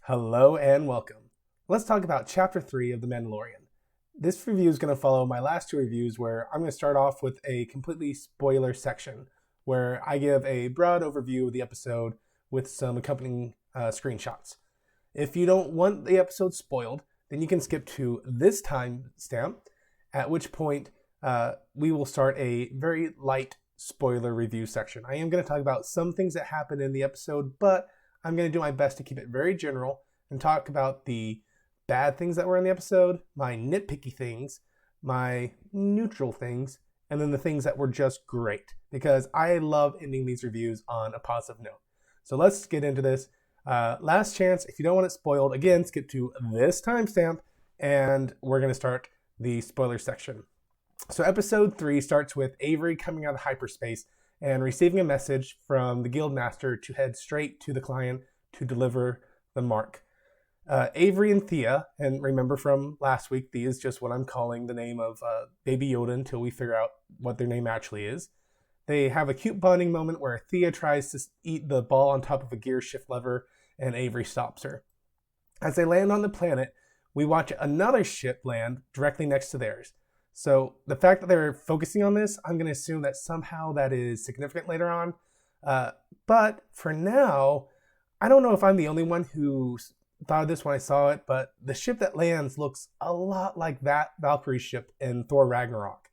Hello and welcome. Let's talk about Chapter 3 of The Mandalorian. This review is going to follow my last two reviews where I'm going to start off with a completely spoiler section where I give a broad overview of the episode with some accompanying screenshots. If you don't want the episode spoiled, then you can skip to this timestamp, at which point we will start a very light spoiler review section. I am going to talk about some things that happened in the episode, but I'm going to do my best to keep it very general and talk about the bad things that were in the episode, my nitpicky things, my neutral things, and then the things that were just great, because I love ending these reviews on a positive note. So let's get into this. Last chance, if you don't want it spoiled, again, skip to this timestamp, and we're going to start the spoiler section. So episode 3 starts with Avery coming out of hyperspace and receiving a message from the Guildmaster to head straight to the client to deliver the mark. Avery and Thea, and remember from last week, Thea is just what I'm calling the name of Baby Yoda until we figure out what their name actually is. They have a cute bonding moment where Thea tries to eat the ball on top of a gear shift lever, and Avery stops her. As they land on the planet, we watch another ship land directly next to theirs. So the fact that they're focusing on this, I'm going to assume that somehow that is significant later on. But for now, I don't know if I'm the only one who thought of this when I saw it, but the ship that lands looks a lot like that Valkyrie ship in Thor Ragnarok.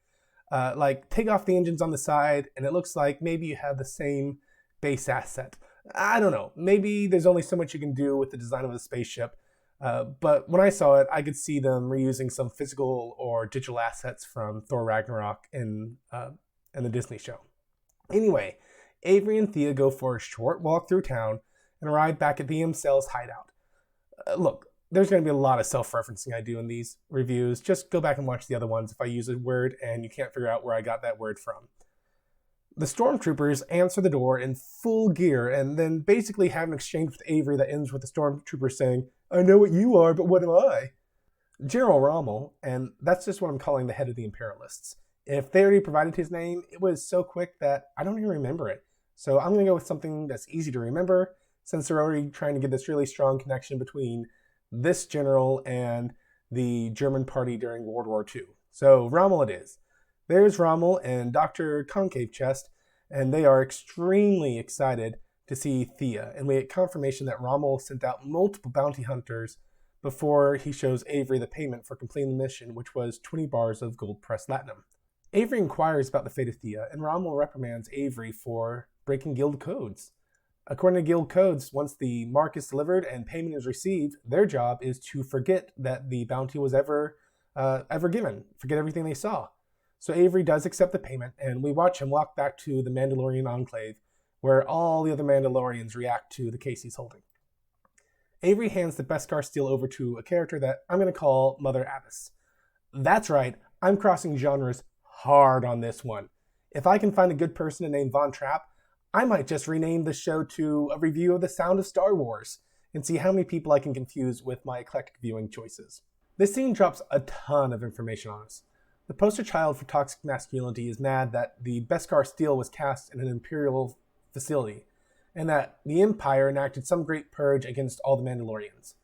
Take off the engines on the side, and it looks like maybe you have the same base asset. I don't know. Maybe there's only so much you can do with the design of a spaceship. But when I saw it, I could see them reusing some physical or digital assets from Thor Ragnarok in the Disney show. Anyway, Avery and Thea go for a short walk through town and arrive back at the M-Cell's hideout. Look, there's going to be a lot of self-referencing I do in these reviews. Just go back and watch the other ones if I use a word and you can't figure out where I got that word from. The stormtroopers answer the door in full gear and then basically have an exchange with Avery that ends with the stormtrooper saying, "I know what you are, but what am I?" General Rommel, and that's just what I'm calling the head of the Imperialists. If they already provided his name, it was so quick that I don't even remember it. So I'm going to go with something that's easy to remember, since they're already trying to get this really strong connection between this general and the German party during World War II. So Rommel it is. There's Rommel and Dr. Concave Chest, and they are extremely excited to see Thea, and we get confirmation that Rommel sent out multiple bounty hunters before he shows Avery the payment for completing the mission, which was 20 bars of gold pressed latinum. Avery inquires about the fate of Thea, and Rommel reprimands Avery for breaking guild codes. According to guild codes, once the mark is delivered and payment is received, their job is to forget that the bounty was ever given, forget everything they saw. So Avery does accept the payment, and we watch him walk back to the Mandalorian Enclave, where all the other Mandalorians react to the case he's holding. Avery hands the Beskar steel over to a character that I'm going to call Mother Abbess. That's right, I'm crossing genres hard on this one. If I can find a good person to name Von Trapp, I might just rename the show to a review of The Sound of Star Wars and see how many people I can confuse with my eclectic viewing choices. This scene drops a ton of information on us. The poster child for toxic masculinity is mad that the Beskar steel was cast in an Imperial facility, and that the Empire enacted some great purge against all the Mandalorians.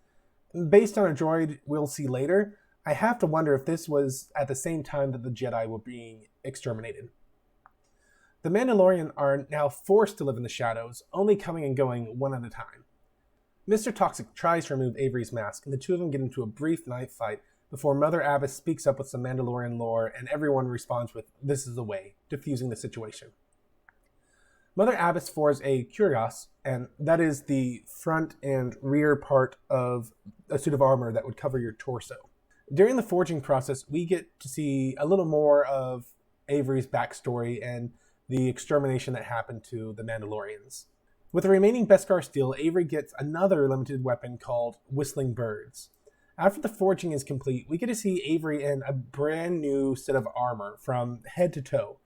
Based on a droid we'll see later, I have to wonder if this was at the same time that the Jedi were being exterminated. The Mandalorian are now forced to live in the shadows, only coming and going one at a time. Mr. Toxic tries to remove Avery's mask, and the two of them get into a brief knife fight before Mother Abbess speaks up with some Mandalorian lore, and everyone responds with, "This is the way," diffusing the situation. Mother Abbess forges a cuirass, and that is the front and rear part of a suit of armor that would cover your torso. During the forging process, we get to see a little more of Avery's backstory and the extermination that happened to the Mandalorians. With the remaining Beskar steel, Avery gets another limited weapon called Whistling Birds. After the forging is complete, we get to see Avery in a brand new set of armor from head to toe.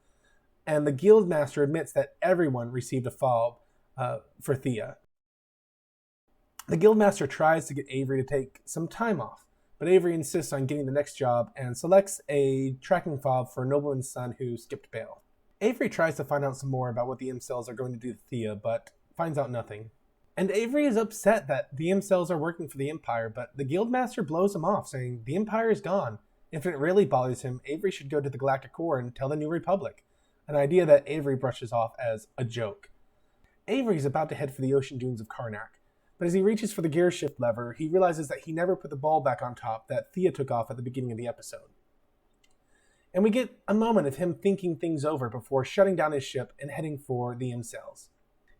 And the Guildmaster admits that everyone received a fob for Thea. The Guildmaster tries to get Avery to take some time off, but Avery insists on getting the next job and selects a tracking fob for a nobleman's son who skipped bail. Avery tries to find out some more about what the M-Cells are going to do to Thea, but finds out nothing. And Avery is upset that the M-Cells are working for the Empire, but the Guildmaster blows him off, saying the Empire is gone. If it really bothers him, Avery should go to the Galactic Core and tell the New Republic, an idea that Avery brushes off as a joke. Avery is about to head for the ocean dunes of Karnak, but as he reaches for the gear shift lever, he realizes that he never put the ball back on top that Thea took off at the beginning of the episode. And we get a moment of him thinking things over before shutting down his ship and heading for the M-Cells.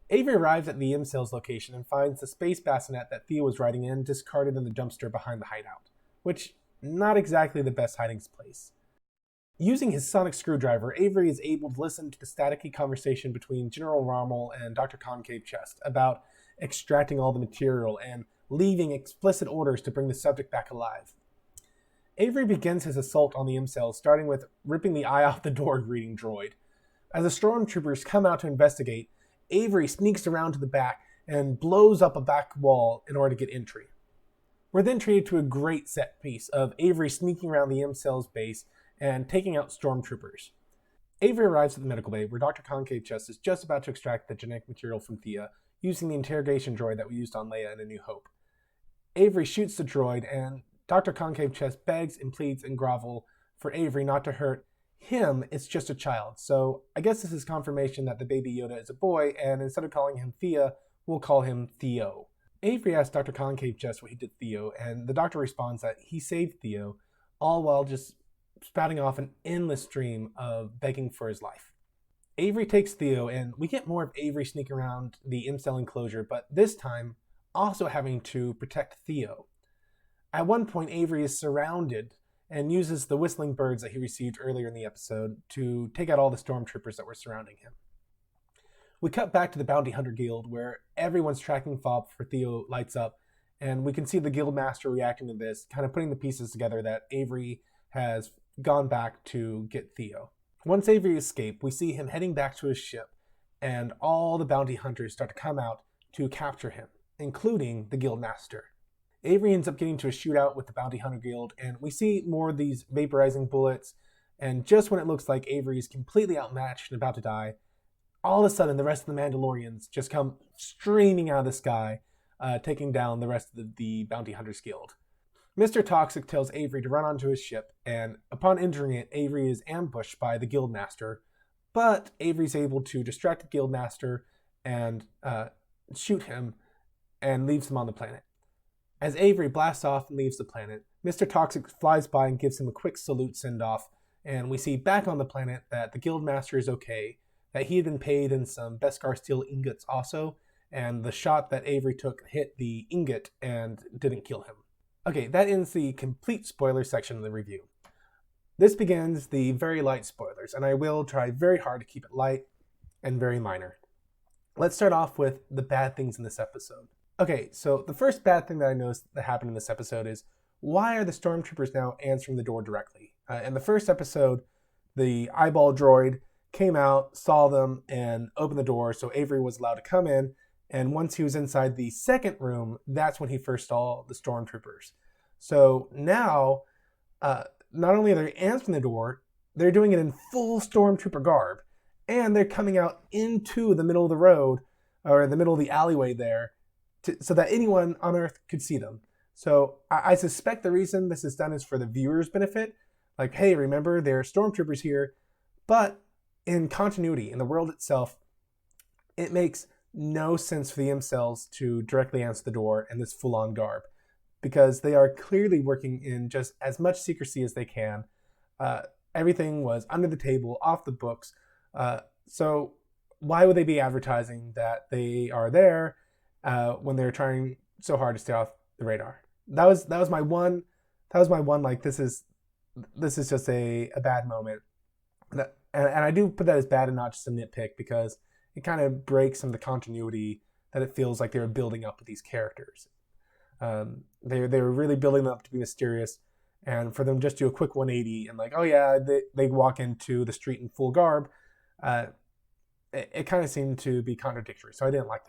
Avery arrives at the M-Cells location and finds the space bassinet that Thea was riding in discarded in the dumpster behind the hideout, which not exactly the best hiding place. Using his sonic screwdriver, Avery is able to listen to the staticky conversation between General Rommel and Dr. Concave Chest about extracting all the material and leaving explicit orders to bring the subject back alive. Avery begins his assault on the M-Cells, starting with ripping the eye off the door greeting droid. As the stormtroopers come out to investigate, Avery sneaks around to the back and blows up a back wall in order to get entry. We're then treated to a great set piece of Avery sneaking around the M-Cells base and taking out stormtroopers. Avery arrives at the medical bay where Dr. Concave Chest is just about to extract the genetic material from Thea using the interrogation droid that we used on Leia in A New Hope. Avery shoots the droid and Dr. Concave Chest begs and pleads and grovel for Avery not to hurt him. It's just a child. So I guess this is confirmation that the baby Yoda is a boy, and instead of calling him Thea, we'll call him Theo. Avery asks Dr. Concave Chest what he did Theo, and the doctor responds that he saved Theo, all while just spouting off an endless stream of begging for his life. Avery takes Theo, and we get more of Avery sneaking around the M-Cell enclosure, but this time also having to protect Theo. At one point, Avery is surrounded and uses the whistling birds that he received earlier in the episode to take out all the stormtroopers that were surrounding him. We cut back to the Bounty Hunter Guild, where everyone's tracking fob for Theo lights up, and we can see the Guildmaster reacting to this, kind of putting the pieces together that Avery has gone back to get Theo. Once Avery escapes, we see him heading back to his ship, and all the bounty hunters start to come out to capture him, including the Guildmaster. Avery ends up getting to a shootout with the Bounty Hunter Guild, and we see more of these vaporizing bullets, and just when it looks like Avery is completely outmatched and about to die, all of a sudden the rest of the Mandalorians just come streaming out of the sky, taking down the rest of the Bounty Hunters Guild. Mr. Toxic tells Avery to run onto his ship, and upon entering it, Avery is ambushed by the Guildmaster, but Avery's able to distract the Guildmaster and shoot him and leaves him on the planet. As Avery blasts off and leaves the planet, Mr. Toxic flies by and gives him a quick salute send-off, and we see back on the planet that the Guildmaster is okay, that he had been paid in some Beskar steel ingots also, and the shot that Avery took hit the ingot and didn't kill him. Okay, that ends the complete spoiler section of the review. This begins the very light spoilers, and I will try very hard to keep it light and very minor. Let's start off with the bad things in this episode. Okay, so the first bad thing that I noticed that happened in this episode is, why are the stormtroopers now answering the door directly? In the first episode, the eyeball droid came out, saw them, and opened the door, so Avery was allowed to come in, and once he was inside the second room, that's when he first saw the stormtroopers. So now, not only are they answering the door, they're doing it in full stormtrooper garb, and they're coming out into the middle of the road, or in the middle of the alleyway there, so that anyone on Earth could see them. So I suspect the reason this is done is for the viewer's benefit. Like, hey, remember, there are stormtroopers here. But in continuity, in the world itself, it makes no sense for the M-Cells to directly answer the door in this full-on garb, because they are clearly working in just as much secrecy as they can. Everything was under the table, off the books. So why would they be advertising that they are there when they're trying so hard to stay off the radar? That was my one. Like, this is just a bad moment, and I do put that as bad and not just a nitpick, because it kind of breaks some of the continuity that it feels like they were building up with these characters. They were really building them up to be mysterious, and for them just do a quick 180 and like, oh yeah, they walk into the street in full garb, it kind of seemed to be contradictory. So I didn't like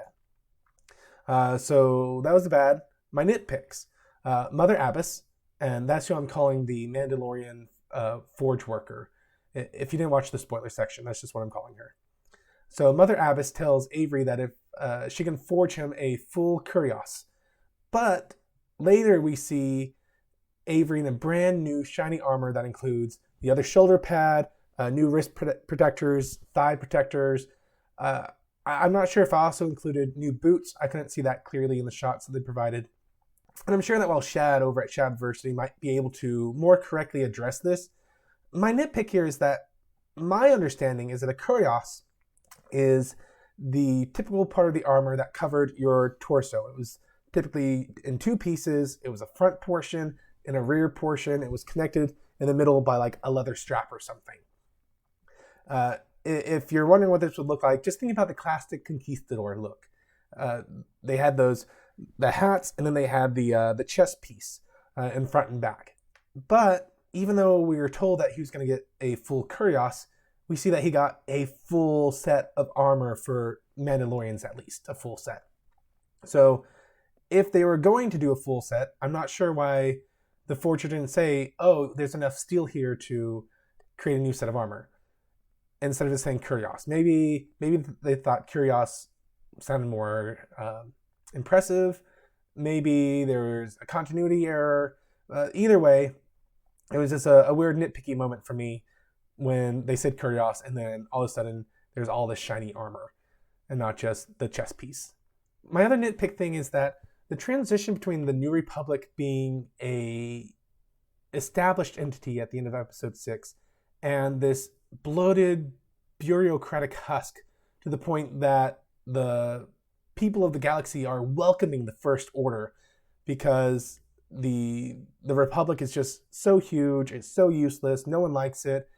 that. So that was the bad. My nitpicks. Mother Abbess, and that's who I'm calling the Mandalorian forge worker. If you didn't watch the spoiler section, that's just what I'm calling her. So Mother Abbess tells Avery that if she can forge him a full Kurios. But later we see Avery in a brand new shiny armor that includes the other shoulder pad, new wrist protectors, thigh protectors. I'm not sure if I also included new boots. I couldn't see that clearly in the shots that they provided. And I'm sure that while Shad over at Shadversity might be able to more correctly address this, my nitpick here is that my understanding is that a Kurios is the typical part of the armor that covered your torso. It was typically in two pieces. It was a front portion and a rear portion. It was connected in the middle by like a leather strap or something. If you're wondering what this would look like, just think about the classic conquistador look. They had the hats, and then they had the chest piece in front and back. But even though we were told that he was going to get a full Kurios, we see that he got a full set of armor for Mandalorians, at least a full set. So if they were going to do a full set, I'm not sure why the Forger didn't say, oh, there's enough steel here to create a new set of armor, instead of just saying Kurios. Maybe they thought Kurios sounded more impressive. Maybe there was a continuity error. Either way, it was just a weird nitpicky moment for me when they said Kurios, and then all of a sudden there's all this shiny armor and not just the chest piece. My other nitpick thing is that the transition between the New Republic being a established entity at the end of episode 6 and this bloated bureaucratic husk to the point that the people of the galaxy are welcoming the First Order because the Republic is just so huge, it's so useless, no one likes it,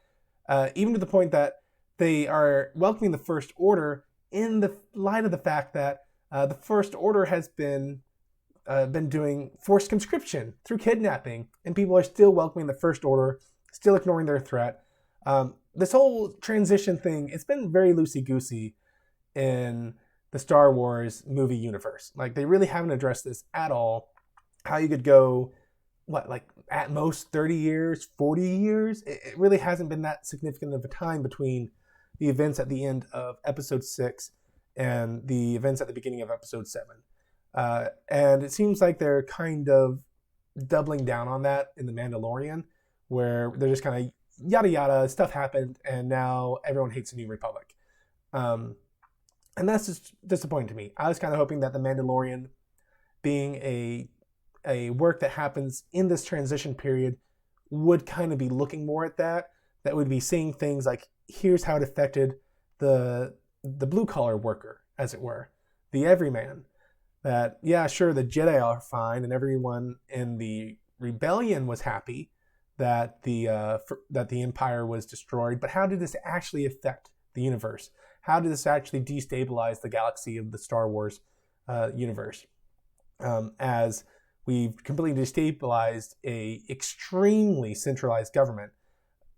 even to the point that they are welcoming the First Order in the light of the fact that the First Order has been doing forced conscription through kidnapping, and people are still welcoming the First Order, still ignoring their threat. This whole transition thing, it's been very loosey-goosey in the Star Wars movie universe. Like, they really haven't addressed this at all. How you could go, at most 30 years, 40 years? It really hasn't been that significant of a time between the events at the end of episode 6 and the events at the beginning of episode 7. And it seems like they're kind of doubling down on that in The Mandalorian, where they're just kind of yada yada, stuff happened, and now everyone hates the New Republic. And that's just disappointing to me. I was kind of hoping that The Mandalorian, being a work that happens in this transition period, would kind of be looking more at that would be seeing things like, here's how it affected the blue-collar worker, as it were, the everyman. That, yeah, sure, the Jedi are fine, and everyone in the rebellion was happy that the Empire was destroyed, but how did this actually affect the universe? How did this actually destabilize the galaxy of the Star Wars universe? As we've completely destabilized a extremely centralized government.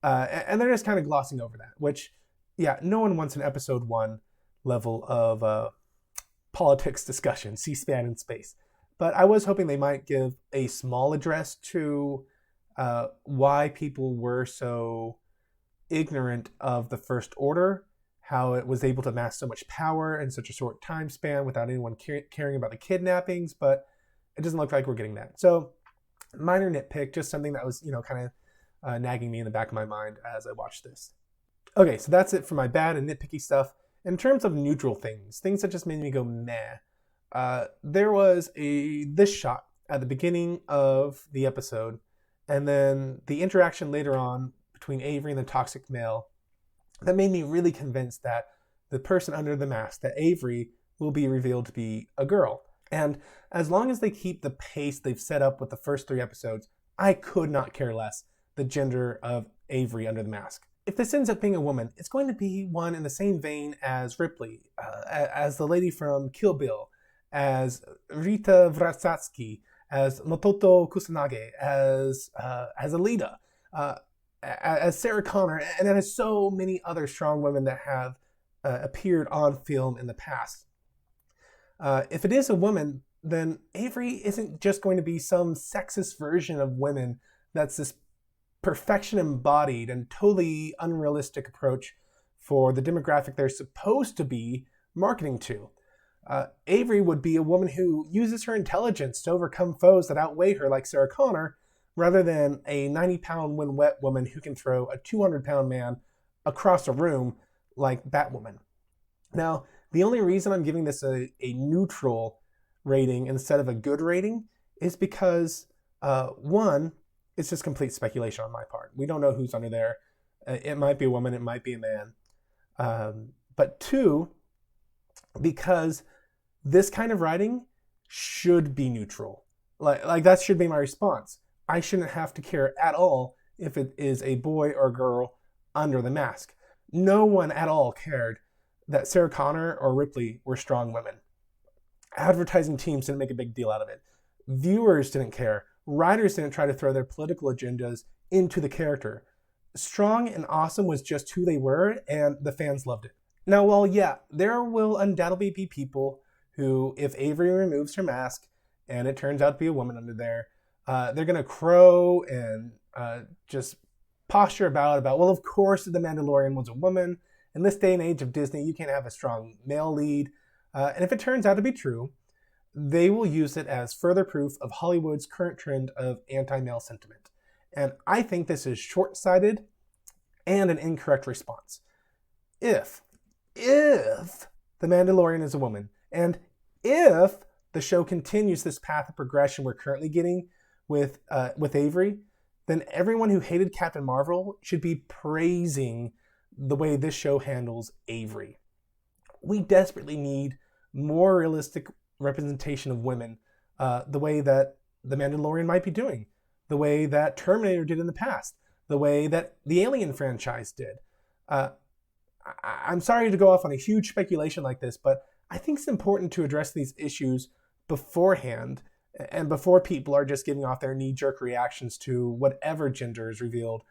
And they're just kind of glossing over that, which, yeah, no one wants an episode 1 level of politics discussion, C-SPAN in space. But I was hoping they might give a small address to why people were so ignorant of the First Order, how it was able to amass so much power in such a short time span without anyone caring about the kidnappings, but it doesn't look like we're getting that. So, minor nitpick, just something that was, kind of nagging me in the back of my mind as I watched this. Okay, so that's it for my bad and nitpicky stuff. In terms of neutral things that just made me go meh, there was this shot at the beginning of the episode, and then the interaction later on between Avery and the toxic male, that made me really convinced that the person under the mask, that Avery, will be revealed to be a girl. And as long as they keep the pace they've set up with the first 3 episodes, I could not care less the gender of Avery under the mask. If this ends up being a woman, it's going to be one in the same vein as Ripley, as the lady from Kill Bill, as Rita Vratsky, as Makoto Kusanagi, as Alita, as Sarah Connor, and then as so many other strong women that have appeared on film in the past. If it is a woman, then Avery isn't just going to be some sexist version of women that's this perfection embodied and totally unrealistic approach for the demographic they're supposed to be marketing to. Avery would be a woman who uses her intelligence to overcome foes that outweigh her, like Sarah Connor, rather than a 90-pound when wet woman who can throw a 200-pound man across a room like Batwoman. Now, the only reason I'm giving this a neutral rating instead of a good rating is because, one, it's just complete speculation on my part. We don't know who's under there. It might be a woman, it might be a man. But two, because this kind of writing should be neutral. Like that should be my response. I shouldn't have to care at all if it is a boy or girl under the mask. No one at all cared that Sarah Connor or Ripley were strong women. Advertising teams didn't make a big deal out of it. Viewers didn't care. Writers didn't try to throw their political agendas into the character. Strong and awesome was just who they were, and the fans loved it. Now, while yeah, there will undoubtedly be people who, if Avery removes her mask and it turns out to be a woman under there, they're going to crow and just posture about, well, of course the Mandalorian was a woman. In this day and age of Disney, you can't have a strong male lead. And if it turns out to be true, they will use it as further proof of Hollywood's current trend of anti-male sentiment. And I think this is short-sighted and an incorrect response. If the Mandalorian is a woman, and if the show continues this path of progression we're currently getting with Avery, then everyone who hated Captain Marvel should be praising the way this show handles Avery. We desperately need more realistic representation of women, the way that the Mandalorian might be doing, the way that Terminator did in the past, the way that the Alien franchise did. I'm sorry to go off on a huge speculation like this, but I think it's important to address these issues beforehand and before people are just giving off their knee-jerk reactions to whatever gender is revealed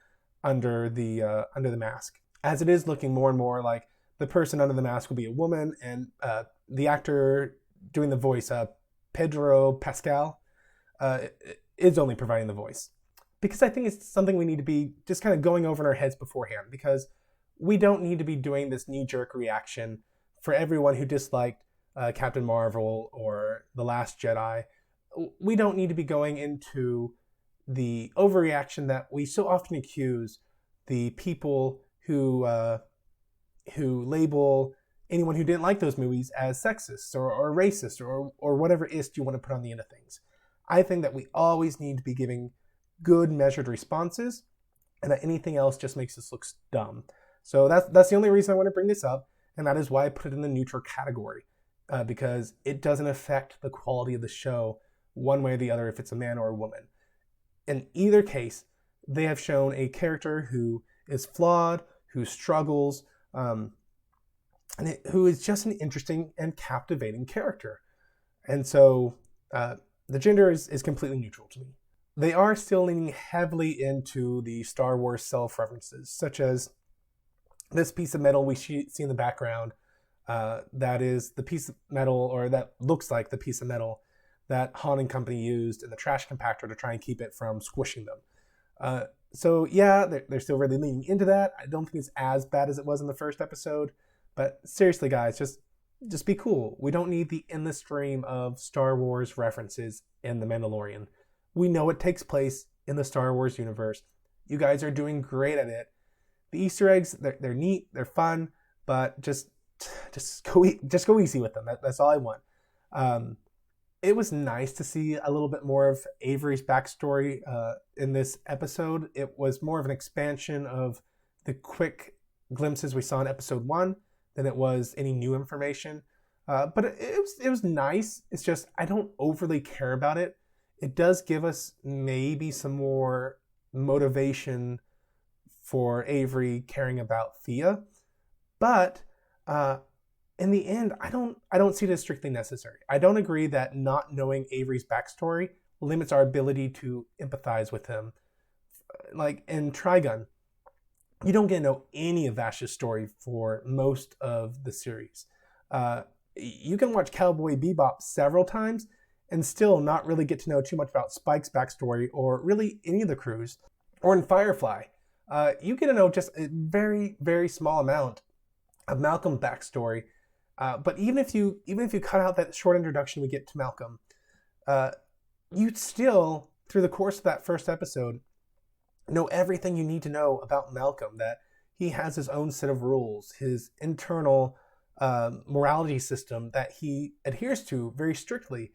under the mask. As it is looking more and more like the person under the mask will be a woman, and the actor doing the voice, Pedro Pascal, is only providing the voice. Because I think it's something we need to be just kind of going over in our heads beforehand, because we don't need to be doing this knee-jerk reaction for everyone who disliked Captain Marvel or The Last Jedi. We don't need to be going into the overreaction that we so often accuse the people who label anyone who didn't like those movies as sexist or racist or whatever ist you want to put on the end of things. I think that we always need to be giving good measured responses, and that anything else just makes us look dumb. So that's the only reason I want to bring this up, and that is why I put it in the neutral category, because it doesn't affect the quality of the show one way or the other if it's a man or a woman. In either case, they have shown a character who is flawed, who struggles, and who is just an interesting and captivating character. And so the gender is completely neutral to me. They are still leaning heavily into the Star Wars self-references, such as this piece of metal we see in the background, that is the piece of metal, or that looks like the piece of metal that Han and company used in the trash compactor to try and keep it from squishing them. So yeah, they're still really leaning into that. I don't think it's as bad as it was in the first episode, but seriously guys, just be cool. We don't need the endless stream of Star Wars references in The Mandalorian. We know it takes place in the Star Wars universe. You guys are doing great at it. The Easter eggs, they're neat, they're fun, but just go easy with them. That's all I want. It was nice to see a little bit more of Avery's backstory in this episode. It was more of an expansion of the quick glimpses we saw in episode 1 than it was any new information. But it was nice. It's just I don't overly care about it. It does give us maybe some more motivation for Avery caring about Thea, but in the end, I don't see it as strictly necessary. I don't agree that not knowing Avery's backstory limits our ability to empathize with him. Like in Trigun, you don't get to know any of Vash's story for most of the series. You can watch Cowboy Bebop several times and still not really get to know too much about Spike's backstory or really any of the crews. Or in Firefly, you get to know just a very, very small amount of Malcolm's backstory, But even if you cut out that short introduction we get to Malcolm, you'd still, through the course of that first episode, know everything you need to know about Malcolm, that he has his own set of rules, his internal morality system that he adheres to very strictly.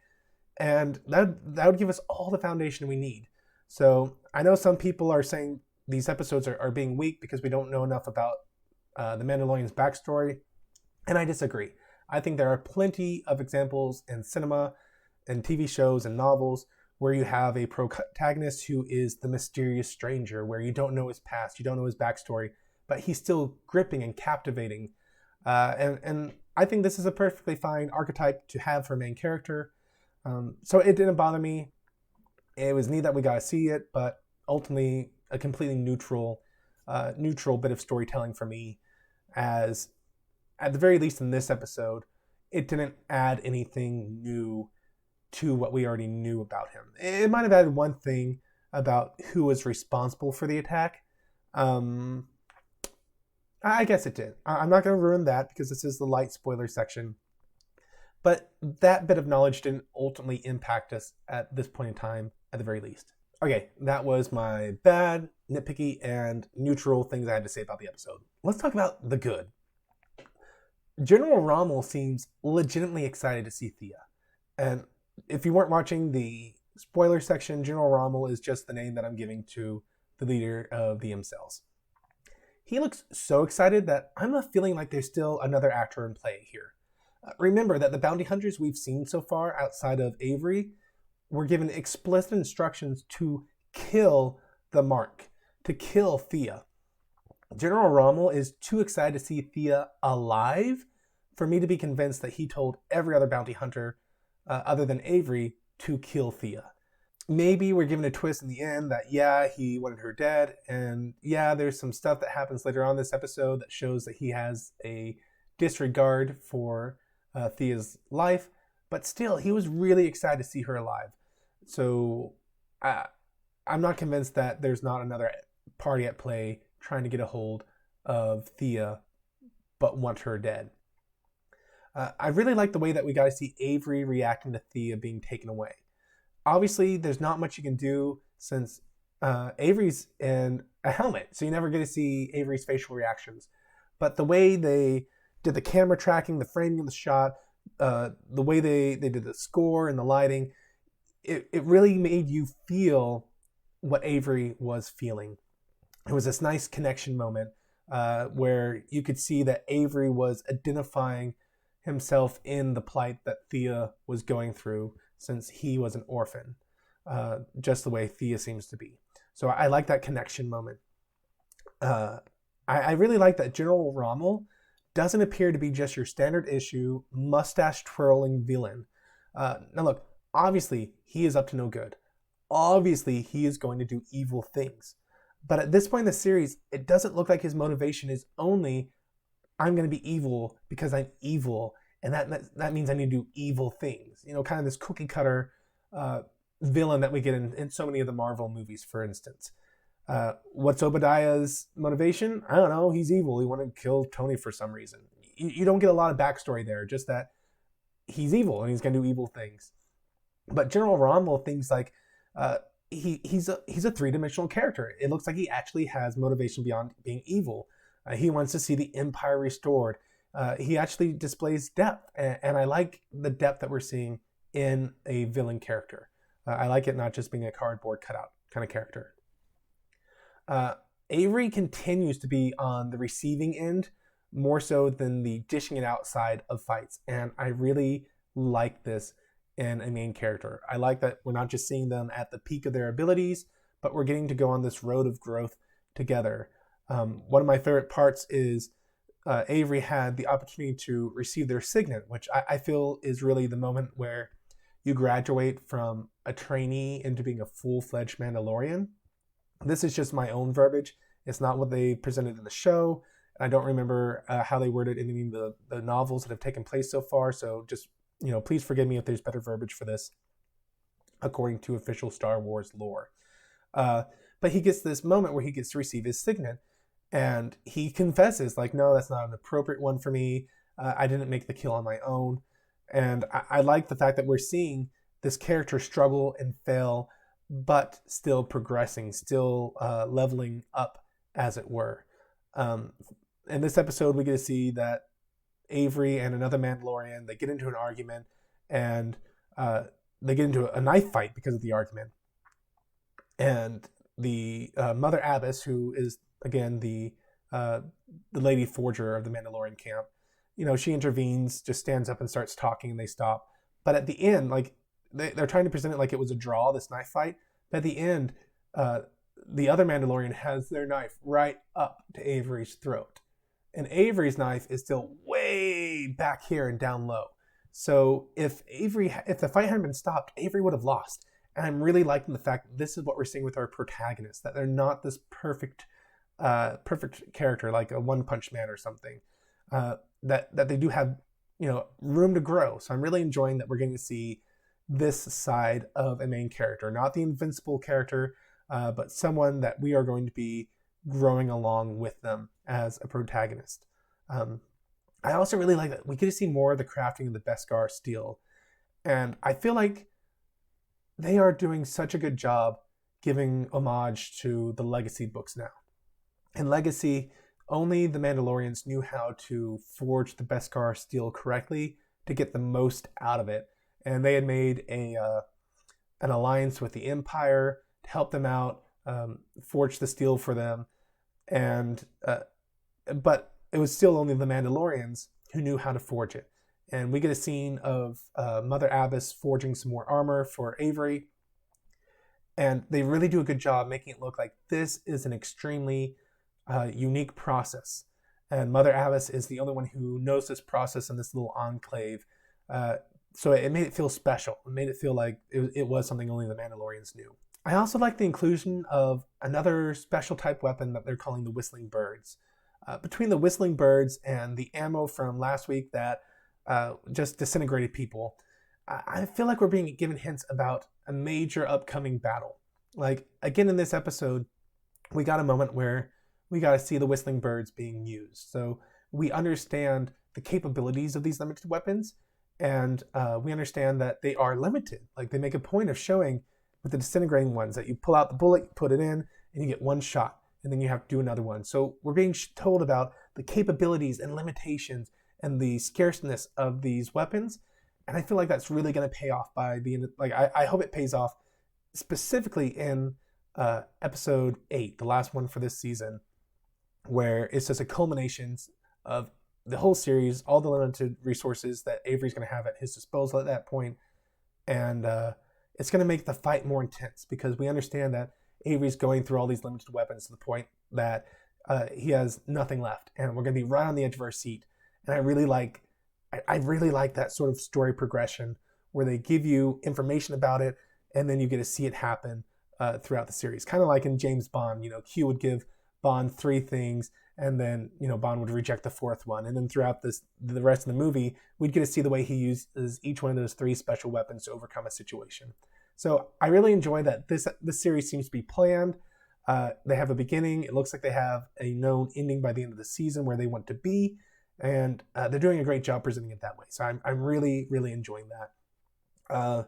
And that would give us all the foundation we need. So I know some people are saying these episodes are being weak because we don't know enough about the Mandalorian's backstory. And I disagree. I think there are plenty of examples in cinema and TV shows and novels where you have a protagonist who is the mysterious stranger, where you don't know his past, you don't know his backstory, but he's still gripping and captivating. And I think this is a perfectly fine archetype to have for a main character. So it didn't bother me. It was neat that we got to see it, but ultimately a completely neutral bit of storytelling for me, as at the very least in this episode, it didn't add anything new to what we already knew about him. It might have added one thing about who was responsible for the attack. I guess it did. I'm not going to ruin that because this is the light spoiler section. But that bit of knowledge didn't ultimately impact us at this point in time, at the very least. Okay, that was my bad, nitpicky, and neutral things I had to say about the episode. Let's talk about the good. General Rommel seems legitimately excited to see Thea. And if you weren't watching the spoiler section, General Rommel is just the name that I'm giving to the leader of the M-Cells. He looks so excited that I'm not feeling like there's still another actor in play here. Remember that the bounty hunters we've seen so far outside of Avery were given explicit instructions to kill the Mark, to kill Thea. General Rommel is too excited to see Thea alive for me to be convinced that he told every other bounty hunter other than Avery to kill Thea. Maybe we're given a twist in the end that, yeah, he wanted her dead, and yeah, there's some stuff that happens later on this episode that shows that he has a disregard for Thea's life, but still, he was really excited to see her alive. So I'm not convinced that there's not another party at play trying to get a hold of Thea, but want her dead. I really like the way that we got to see Avery reacting to Thea being taken away. Obviously, there's not much you can do since Avery's in a helmet, so you never get to see Avery's facial reactions. But the way they did the camera tracking, the framing of the shot, the way they did the score and the lighting, it really made you feel what Avery was feeling. It was this nice connection moment where you could see that Avery was identifying himself in the plight that Thea was going through since he was an orphan, just the way Thea seems to be. So I like that connection moment. I really like that General Rommel doesn't appear to be just your standard issue, mustache-twirling villain. Now look, obviously he is up to no good. Obviously he is going to do evil things. But at this point in the series, it doesn't look like his motivation is only, I'm going to be evil because I'm evil, and that means I need to do evil things. You know, kind of this cookie cutter villain that we get in so many of the Marvel movies, for instance. What's Obadiah's motivation? I don't know. He's evil. He wanted to kill Tony for some reason. You don't get a lot of backstory there, just that he's evil and he's going to do evil things. But General Rommel thinks like he's a three-dimensional character. It looks like he actually has motivation beyond being evil. He wants to see the Empire restored. He actually displays depth, and I like the depth that we're seeing in a villain character. I like it not just being a cardboard cutout kind of character. Avery continues to be on the receiving end more so than the dishing it out side of fights, and I really like this in a main character. I like that we're not just seeing them at the peak of their abilities, but we're getting to go on this road of growth together. One of my favorite parts is Avery had the opportunity to receive their signet, which I feel is really the moment where you graduate from a trainee into being a full-fledged Mandalorian. This is just my own verbiage. It's not what they presented in the show. I don't remember how they worded any of the novels that have taken place so far, so just, please forgive me if there's better verbiage for this, according to official Star Wars lore. But he gets this moment where he gets to receive his signet, and he confesses, like, no, that's not an appropriate one for me. I didn't make the kill on my own. And I like the fact that we're seeing this character struggle and fail, but still progressing, still leveling up, as it were. In this episode, we get to see that Avery and another Mandalorian, they get into an argument, and they get into a knife fight because of the argument. And the Mother Abbess, who is again the Lady Forger of the Mandalorian camp, she intervenes, just stands up and starts talking, and they stop. But at the end, like they're trying to present it like it was a draw, this knife fight. But at the end, the other Mandalorian has their knife right up to Avery's throat, and Avery's knife is still way back here and down low. So if the fight hadn't been stopped, Avery would have lost. And I'm really liking the fact that this is what we're seeing with our protagonists, that they're not this perfect character like a One Punch Man or something. That they do have, room to grow. So I'm really enjoying that we're getting to see this side of a main character, not the invincible character, but someone that we are going to be growing along with them as a protagonist. I also really like that we get to see more of the crafting of the Beskar steel. And I feel like they are doing such a good job giving homage to the Legacy books now. In Legacy, only the Mandalorians knew how to forge the Beskar steel correctly to get the most out of it. And they had made an alliance with the Empire to help them out, forge the steel for them. But it was still only the Mandalorians who knew how to forge it. And we get a scene of Mother Abbess forging some more armor for Avery. And they really do a good job making it look like this is an extremely unique process. And Mother Abbess is the only one who knows this process in this little enclave. So it made it feel special. It made it feel like it was something only the Mandalorians knew. I also like the inclusion of another special type weapon that they're calling the Whistling Birds. Between the Whistling Birds and the ammo from last week that just disintegrated people, I feel like we're being given hints about a major upcoming battle. Like, again, in this episode, we got a moment where we got to see the Whistling Birds being used. So we understand the capabilities of these limited weapons, and we understand that they are limited. Like, they make a point of showing with the disintegrating ones that you pull out the bullet, you put it in, and you get one shot, and then you have to do another one. So we're being told about the capabilities and limitations and the scarceness of these weapons. And I feel like that's really going to pay off by the end. I hope it pays off specifically in episode 8, the last one for this season, where it's just a culmination of the whole series, all the limited resources that Avery's going to have at his disposal at that point. And it's going to make the fight more intense because we understand that Avery's going through all these limited weapons to the point that he has nothing left. And we're going to be right on the edge of our seat. And I really like that sort of story progression where they give you information about it and then you get to see it happen throughout the series. Kind of like in James Bond, Q would give Bond 3 things and then, Bond would reject the 4th one. And then throughout the rest of the movie, we'd get to see the way he uses each one of those 3 special weapons to overcome a situation. So I really enjoy that this series seems to be planned. They have a beginning. It looks like they have a known ending by the end of the season where they want to be. And they're doing a great job presenting it that way. So I'm really, really enjoying that.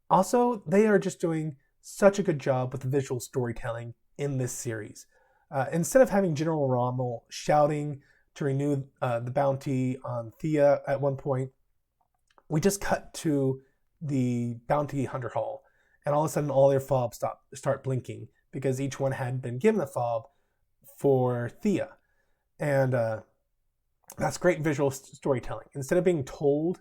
Also, they are just doing such a good job with the visual storytelling in this series. Instead of having General Rommel shouting to renew the bounty on Thea at one point, we just cut to the bounty hunter hall. And all of a sudden, all their fobs start blinking because each one had been given a fob for Thea. And that's great visual storytelling. Instead of being told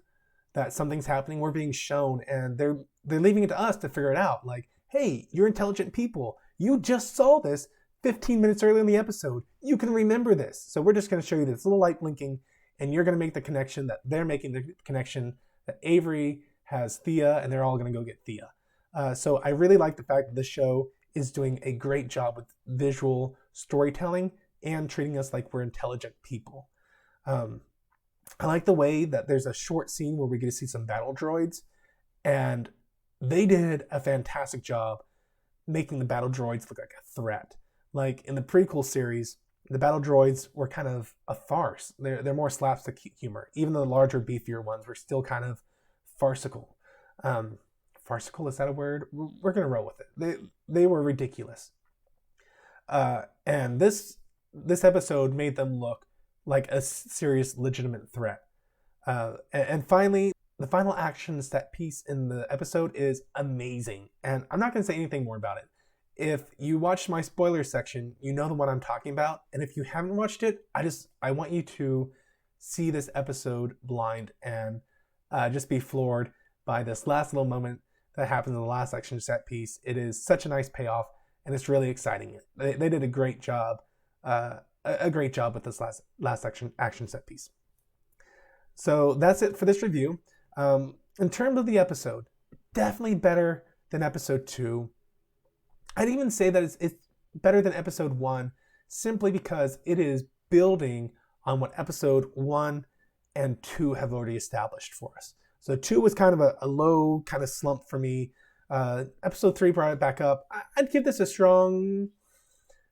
that something's happening, we're being shown, and they're leaving it to us to figure it out. Like, hey, you're intelligent people. You just saw this 15 minutes earlier in the episode. You can remember this. So we're just going to show you this little light blinking, and you're going to make the connection that they're making, the connection that Avery has Thea, and they're all going to go get Thea. So I really like the fact that this show is doing a great job with visual storytelling and treating us like we're intelligent people. I like the way that there's a short scene where we get to see some battle droids, and they did a fantastic job making the battle droids look like a threat. Like in the prequel series, the battle droids were kind of a farce. They're more slapstick humor. Even the larger, beefier ones were still kind of farcical. Farcical, is that a word? We're gonna roll with it. They were ridiculous. And this episode made them look like a serious, legitimate threat. And finally, the final action set piece in the episode is amazing. And I'm not going to say anything more about it. If you watched my spoiler section, you know the one I'm talking about. And if you haven't watched it, I want you to see this episode blind and just be floored by this last little moment that happens in the last action set piece. It is such a nice payoff, and it's really exciting. They did a great job, with this last action set piece. So that's it for this review. In terms of the episode, definitely better than episode 2. I'd even say that it's better than episode 1 simply because it is building on what episode 1 and 2 have already established for us. So 2 was kind of a low kind of slump for me. Episode 3 brought it back up. I'd give this a strong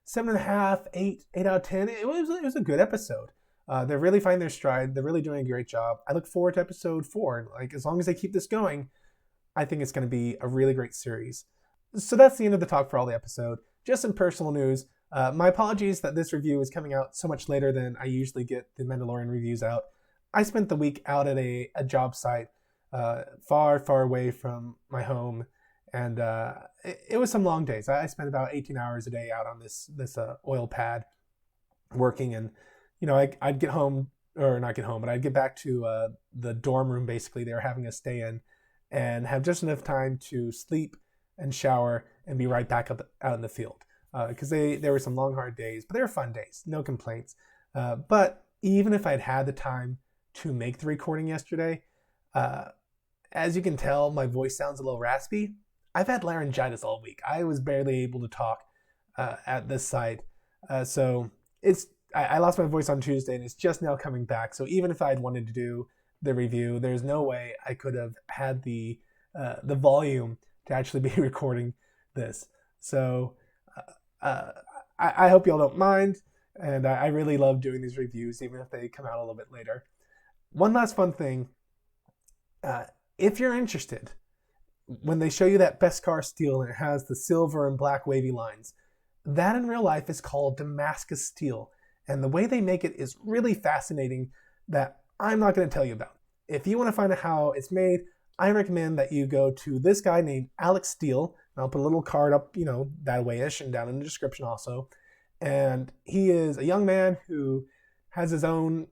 7.5, 8 out of 10. It was a good episode. They're really finding their stride. They're really doing a great job. I look forward to episode 4. Like, as long as they keep this going, I think it's going to be a really great series. So that's the end of the talk for all the episode. Just some personal news. My apologies that this review is coming out so much later than I usually get the Mandalorian reviews out. I spent the week out at a job site far, far away from my home. And it was some long days. I spent about 18 hours a day out on this oil pad working. And, I'd get home, or not get home, but I'd get back to the dorm room, basically, they were having us stay in, and have just enough time to sleep and shower and be right back up out in the field. Because there were some long, hard days, but they were fun days, no complaints. But even if I'd had the time to make the recording yesterday, as you can tell, my voice sounds a little raspy. I've had laryngitis all week. I was barely able to talk at this site. So I lost my voice on Tuesday, and it's just now coming back. So even if I'd wanted to do the review, there's no way I could have had the volume to actually be recording this. So I hope y'all don't mind, and I really love doing these reviews, even if they come out a little bit later. One last fun thing. If you're interested, when they show you that Beskar steel and it has the silver and black wavy lines, that in real life is called Damascus steel. And the way they make it is really fascinating that I'm not going to tell you about. If you want to find out how it's made, I recommend that you go to this guy named Alex Steele. And I'll put a little card up, that way-ish, and down in the description also. And he is a young man who has his own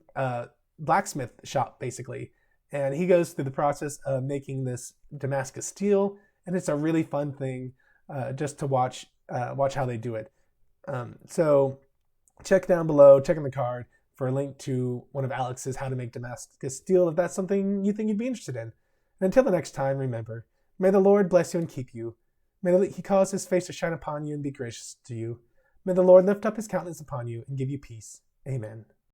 blacksmith shop, basically. And he goes through the process of making this Damascus steel. And it's a really fun thing just to watch how they do it. So check down below, check in the card for a link to one of Alex's How to Make Damascus Steel if that's something you think you'd be interested in. And until the next time, remember, may the Lord bless you and keep you. May he cause his face to shine upon you and be gracious to you. May the Lord lift up his countenance upon you and give you peace. Amen.